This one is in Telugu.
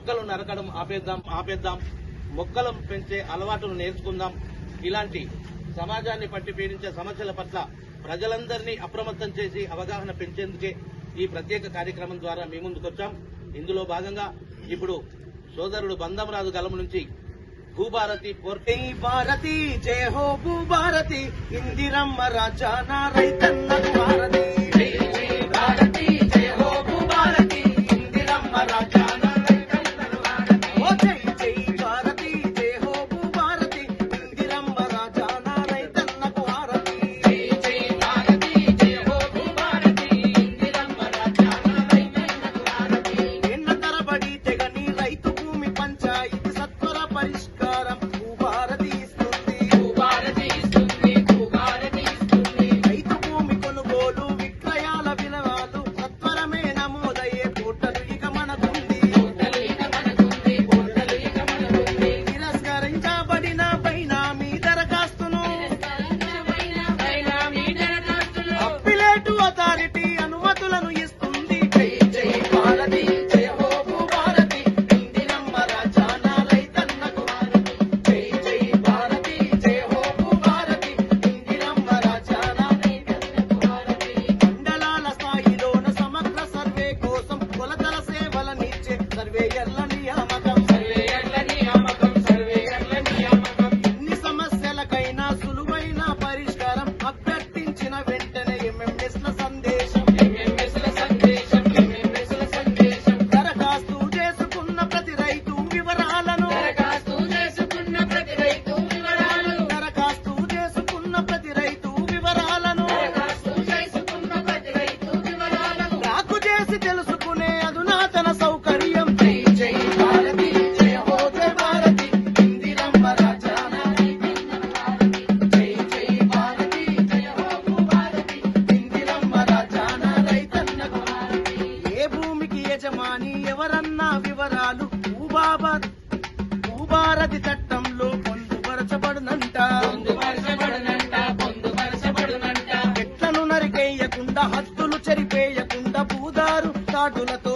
మొక్కలు నరకడం ఆపేద్దాం, మొక్కలు పెంచే అలవాటును నేర్చుకుందాం. ఇలాంటి సమాజాన్ని పట్టి పీడించే సమస్యల పట్ల ప్రజలందరినీ అప్రమత్తం చేసి అవగాహన పెంచేందుకే ఈ ప్రత్యేక కార్యక్రమం ద్వారా మీ ముందుకొచ్చాం. ఇందులో భాగంగా ఇప్పుడు సోదరుడు బంధంరాజు గలం నుంచి భూభారతి భారతి జయ హో భూభారతి ఇందిరమ్మ రాజాన రైతన్న భారతి భారతి జయ హో భూభారతి ఇందిరమ్మ రాజాన రైతన్న భారతి ఓ జై జై భారతి జయ హో భూభారతి ఇందిరమ్మ రాజాన రైతన్న భారతి జై జై భారతి జయ హో భూభారతి ఇందిరమ్మ రాజాన రైతన్న భారతి ఎన్న తరబడి తెగని రైతు భూమి పంచాయతీ సత్వర పరిష్కారం భూభారతి ఇస్తుంది రైతు భూమి కొనుగోలు విక్రయాల విలువలు సత్వరమే నమోదయ్యే పోర్టలు ఇక మనకుంది తిరస్కరించబడిన బైనామీ దరఖాస్తును అప్పిలేటు అథారిటీ అనుమతులను ఇస్తుంది జై జై భారతి జయ హో భూభారతి ఇందిరమ్మ రాజాన రైతన్నకు భారతి జై జై భారతి జయ హో భూభారతి ఇందిరమ్మ రాజాన రైతన్నకు భారతి మండలాల స్థాయిలోన సమగ్ర సర్వే కోసం కొలతల సేవలనిచ్చే సర్వేయర్ల నియామకం ఎన్ని సమస్యలకైనా సులువైన పరిష్కారం అభ్యర్థించిన వెంటనే ఎంఎంఎస్ల సందేశం దరఖాస్తు చేసుకున్న ప్రతి రైతు వివరాలను రాకు చేసి తెలుసుకునే అధునాతన సౌకర్యం జై జై భారతి జయ హో జయ భారతి ఇందిరమ్మ రాజాన జై జై భారతి జయ హో భూభారతి ఇందిరమ్మ రాజాన రైతన్నకు భారతి ఏ భూమికి యజమాని ఎవరన్నా వివరాలు భూభారతి చట్టంలో పొందుపరచబడునంట చెట్లను నరికేయకుండా హద్దులు చెరిపేయకుండా భూదారు తాటులతో